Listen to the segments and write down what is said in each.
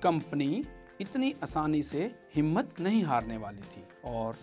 Company इतनी आसानी से हिम्मत नहीं हारने वाली थी और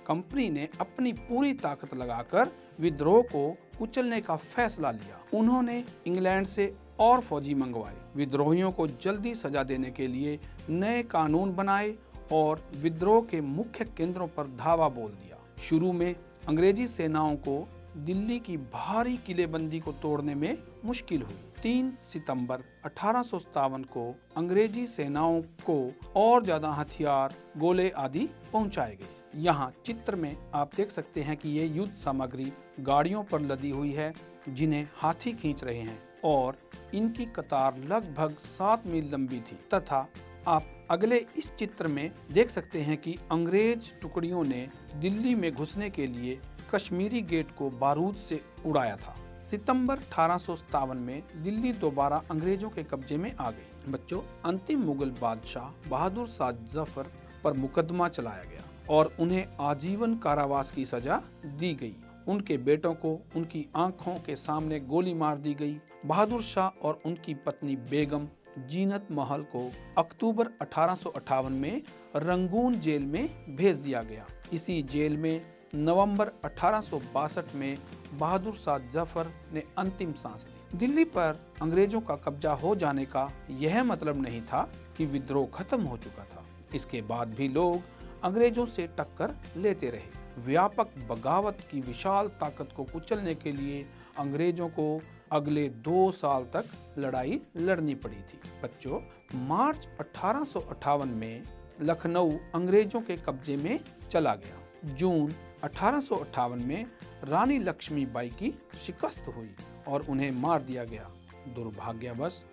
कंपनी ने अपनी पूरी ताकत लगाकर विद्रोह को कुचलने का फैसला लिया। उन्होंने इंग्लैंड से और फौजी मंगवाए, विद्रोहियों को जल्दी सजा देने के लिए नए कानून बनाए और विद्रोह के मुख्य केंद्रों पर धावा बोल दिया। शुरू में अंग्रेजी सेनाओं को दिल्ली की भारी किलेबंदी को तोड़ने में मुश्किल हुई। 3 सितंबर 1857 को अंग्रेजी सेनाओं को और ज्यादा हथियार, गोले आदि पहुंचाए गए। यहाँ चित्र में आप देख सकते हैं कि ये युद्ध सामग्री गाड़ियों पर लदी हुई है जिन्हें हाथी खींच रहे हैं और इनकी कतार लगभग 7 मील लंबी थी तथा आप अगले इस चित्र में देख सकते हैं कि अंग्रेज टुकड़ियों ने दिल्ली में घुसने के लिए कश्मीरी गेट को बारूद से उड़ाया था। सितंबर 1857 में दिल्ली दोबारा अंग्रेजों के कब्जे में आ गई। बच्चों, अंतिम मुगल बादशाह बहादुर शाह जफर पर मुकदमा चलाया गया और उन्हें आजीवन कारावास की सजा दी गई। उनके बेटों को उनकी आंखों के सामने गोली मार दी गई। बहादुर शाह और उनकी पत्नी बेगम जीनत महल को अक्टूबर 1858 में रंगून जेल में भेज दिया गया। इसी जेल में नवंबर 1862 में बहादुर शाह जफर ने अंतिम सांस ली। दिल्ली पर अंग्रेजों का कब्जा हो जाने का यह मतलब नहीं था कि विद्रोह खत्म हो चुका था। इसके बाद भी लोग अंग्रेजों से टक्कर लेते रहे। व्यापक बगावत की विशाल ताकत को कुचलने के लिए अंग्रेजों को अगले 2 साल तक लड़ाई लड़नी पड़ी थी। बच्चों, मार्च 1858 में लखनऊ अंग्रेजों के कब्जे में चला गया। जून 1858 में रानी लक्ष्मीबाई की शिकस्त हुई और उन्हें मार दिया गया। दुर्भाग्यवश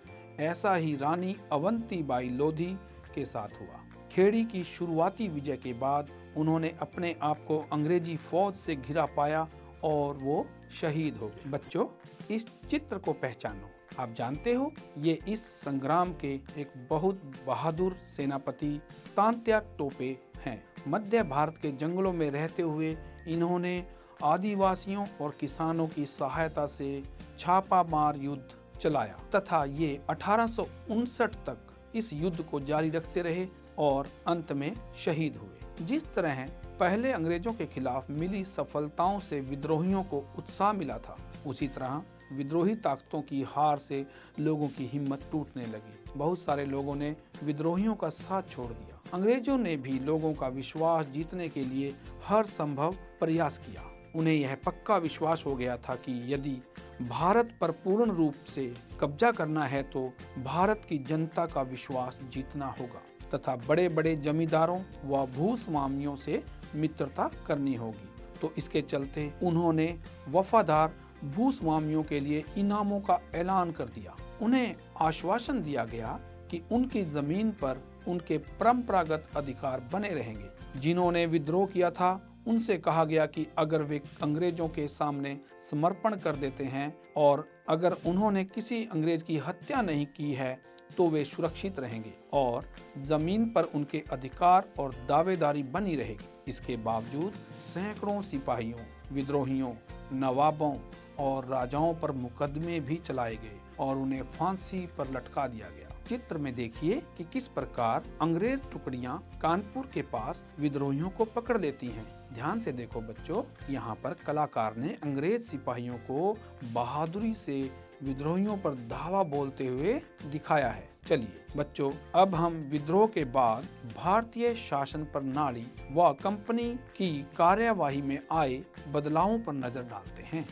ऐसा ही रानी अवंतीबाई लोधी के साथ हुआ। खेड़ी की शुरुआती विजय के बाद उन्होंने अपने आप को अंग्रेजी फौज से घिरा पाया और वो शहीद हो गए। बच्चों, इस चित्र को पहचानो। आप जानते हो ये इस संग्राम के एक बहुत बहादुर सेनापति तात्या टोपे हैं। मध्य भारत के जंगलों में रहते हुए इन्होंने आदिवासियों और किसानों की सहायता से छापामार युद्ध चलाया तथा ये 1859 तक इस युद्ध को जारी रखते रहे और अंत में शहीद हुए। जिस तरह पहले अंग्रेजों के खिलाफ मिली सफलताओं से विद्रोहियों को उत्साह मिला था, उसी तरह विद्रोही ताकतों की हार से लोगों की हिम्मत टूटने लगी। बहुत सारे लोगों ने विद्रोहियों का साथ छोड़ दिया। अंग्रेजों ने भी लोगों का विश्वास जीतने के लिए हर संभव प्रयास किया। उन्हें यह पक्का विश्वास हो गया था कि यदि भारत पर पूर्ण रूप से कब्जा करना है तो भारत की जनता का विश्वास जीतना होगा तथा बड़े बड़े जमींदारों व भूस्वामियों से मित्रता करनी होगी। तो इसके चलते उन्होंने वफादार भूस्वामियों के लिए इनामों का ऐलान कर दिया। उन्हें आश्वासन दिया गया कि उनकी जमीन पर उनके परंपरागत अधिकार बने रहेंगे। जिन्होंने विद्रोह किया था उनसे कहा गया कि अगर वे अंग्रेजों के सामने समर्पण कर देते हैं और अगर उन्होंने किसी अंग्रेज की हत्या नहीं की है तो वे सुरक्षित रहेंगे और जमीन पर उनके अधिकार और दावेदारी बनी रहेगी। इसके बावजूद सैकड़ों सिपाहियों, विद्रोहियों, नवाबों और राजाओं पर मुकदमे भी चलाए गए और उन्हें फांसी पर लटका दिया गया। चित्र में देखिए कि किस प्रकार अंग्रेज टुकड़ियां कानपुर के पास विद्रोहियों को पकड़ लेती हैं। ध्यान से देखो बच्चों, यहाँ पर कलाकार ने अंग्रेज सिपाहियों को बहादुरी से विद्रोहियों पर धावा बोलते हुए दिखाया है। चलिए बच्चों, अब हम विद्रोह के बाद भारतीय शासन प्रणाली व कंपनी की कार्यवाही में आए बदलावों पर नजर डालते हैं।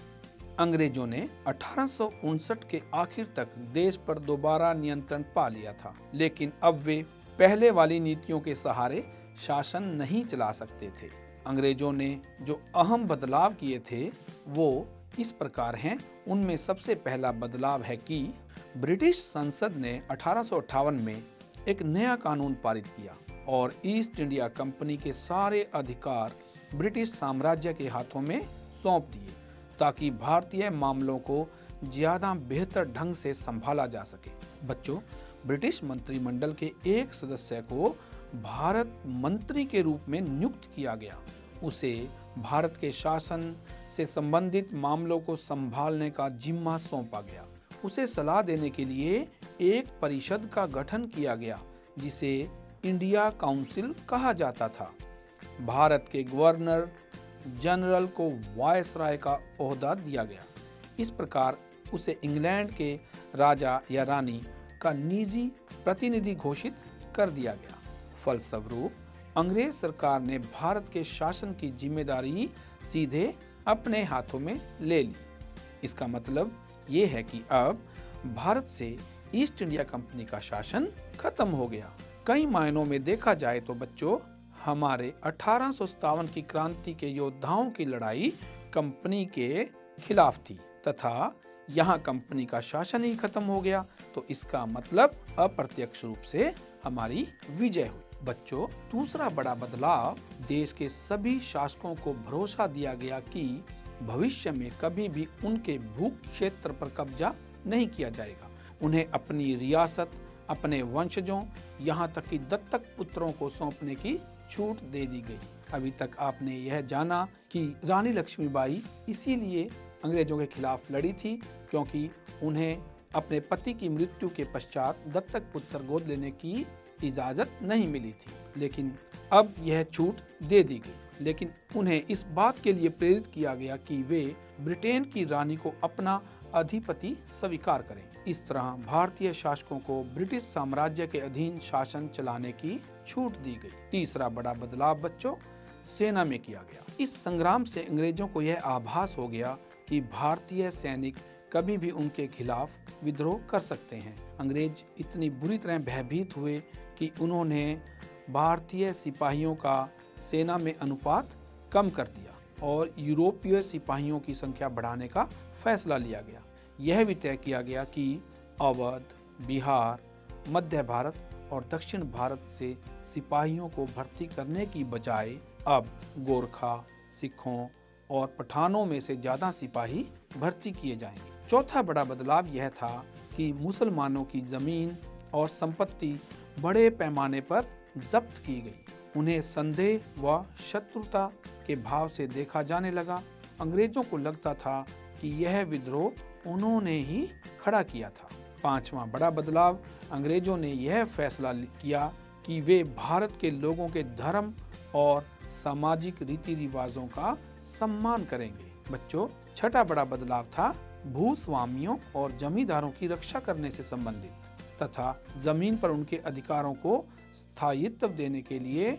अंग्रेजों ने 1859 के आखिर तक देश पर दोबारा नियंत्रण पा लिया था, लेकिन अब वे पहले वाली नीतियों के सहारे शासन नहीं चला सकते थे। अंग्रेजों ने जो अहम बदलाव किए थे वो इस प्रकार हैं। उनमें सबसे पहला बदलाव है कि ब्रिटिश संसद ने 1858 में एक नया कानून पारित किया और ईस्ट इंडिया कंपनी के सारे अधिकार ब्रिटिश साम्राज्य के हाथों में सौंप दिए ताकि भारतीय मामलों को ज्यादा बेहतर ढंग से संभाला जा सके। बच्चों, ब्रिटिश मंत्रिमंडल के एक सदस्य को भारत मंत्री के रूप में नियुक्त किया गया। उसे भारत के शासन से संबंधित मामलों को संभालने का जिम्मा सौंपा गया। उसे सलाह देने के लिए एक परिषद का गठन किया गया जिसे इंडिया काउंसिल कहा जाता था। भारत के गवर्नर जनरल को वायसराय का ओहदा दिया गया। इस प्रकार उसे इंग्लैंड के राजा या रानी का निजी प्रतिनिधि घोषित कर दिया गया। फलस्वरूप अंग्रेज सरकार ने भारत के शासन की जिम्मेदारी सीधे अपने हाथों में ले ली। इसका मतलब ये है कि अब भारत से ईस्ट इंडिया कंपनी का शासन खत्म हो गया। कई मायनों में देखा जाए तो बच्चों, हमारे 1857 की क्रांति के योद्धाओं की लड़ाई कंपनी के खिलाफ थी तथा यहाँ कंपनी का शासन ही खत्म हो गया, तो इसका मतलब अप्रत्यक्ष रूप से हमारी विजय हुई। बच्चों, दूसरा बड़ा बदलाव, देश के सभी शासकों को भरोसा दिया गया कि भविष्य में कभी भी उनके भू क्षेत्र पर कब्जा नहीं किया जाएगा। उन्हें अपनी रियासत अपने वंशजों, यहाँ तक कि दत्तक पुत्रों को सौंपने की छूट दे दी गई। अभी तक आपने यह जाना कि रानी लक्ष्मीबाई इसीलिए अंग्रेजों के खिलाफ लड़ी थी क्योंकि उन्हें अपने पति की मृत्यु के पश्चात दत्तक पुत्र गोद लेने की इजाज़त नहीं मिली थी, लेकिन अब यह छूट दे दी गई। लेकिन उन्हें इस बात के लिए प्रेरित किया गया कि वे ब्रिटेन की रानी को अपना अधिपति स्वीकार करें। इस तरह भारतीय शासकों को ब्रिटिश साम्राज्य के अधीन शासन चलाने की छूट दी गई। तीसरा बड़ा बदलाव बच्चों, सेना में किया गया। इस संग्राम से अंग्रेजों को यह आभास हो गया कि भारतीय सैनिक कभी भी उनके खिलाफ विद्रोह कर सकते हैं। अंग्रेज इतनी बुरी तरह भयभीत हुए कि उन्होंने भारतीय सिपाहियों का सेना में अनुपात कम कर दिया और यूरोपीय सिपाहियों की संख्या बढ़ाने का फैसला लिया गया। यह भी तय किया गया कि अवध, बिहार, मध्य भारत और दक्षिण भारत से सिपाहियों को भर्ती करने की बजाय अब गोरखा, सिखों और पठानों में से ज़्यादा सिपाही भर्ती किए जाएंगे। चौथा बड़ा बदलाव यह था कि मुसलमानों की ज़मीन और संपत्ति बड़े पैमाने पर जब्त की गई। उन्हें संदेह व शत्रुता के भाव से देखा जाने लगा। अंग्रेजों को लगता था कि यह विद्रोह उन्होंने ही खड़ा किया था। पांचवा बड़ा बदलाव, अंग्रेजों ने यह फैसला किया कि वे भारत के लोगों के धर्म और सामाजिक रीति रिवाजों का सम्मान करेंगे। बच्चों, छठा बड़ा बदलाव था भूस्वामियों और जमींदारों की रक्षा करने से संबंधित तथा जमीन पर उनके अधिकारों को स्थायित्व देने के लिए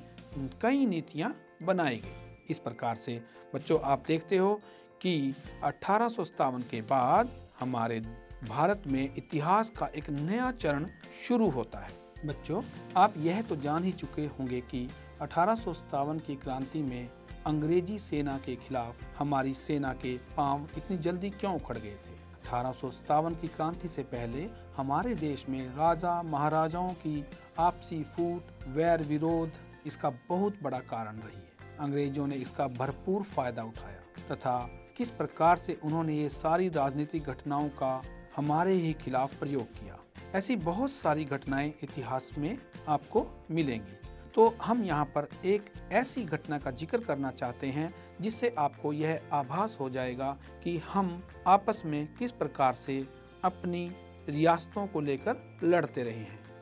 कई नीतियां बनाई गई। इस प्रकार से बच्चों, आप देखते हो कि 1857 के बाद हमारे भारत में इतिहास का एक नया चरण शुरू होता है। बच्चों, आप यह तो जान ही चुके होंगे कि 1857 की क्रांति में अंग्रेजी सेना के खिलाफ हमारी सेना के पांव इतनी जल्दी क्यों उखड़ गए थे। 1857 की क्रांति से पहले हमारे देश में राजा महाराजाओं की आपसी फूट, वैर विरोध इसका बहुत बड़ा कारण रही है। अंग्रेजों ने इसका भरपूर फायदा उठाया तथा किस प्रकार से उन्होंने ये सारी राजनीतिक घटनाओं का हमारे ही खिलाफ प्रयोग किया। ऐसी बहुत सारी घटनाएं इतिहास में आपको मिलेंगी। तो हम यहाँ पर एक ऐसी घटना का जिक्र करना चाहते हैं जिससे आपको यह आभास हो जाएगा कि हम आपस में किस प्रकार से अपनी रियासतों को लेकर लड़ते रहे हैं।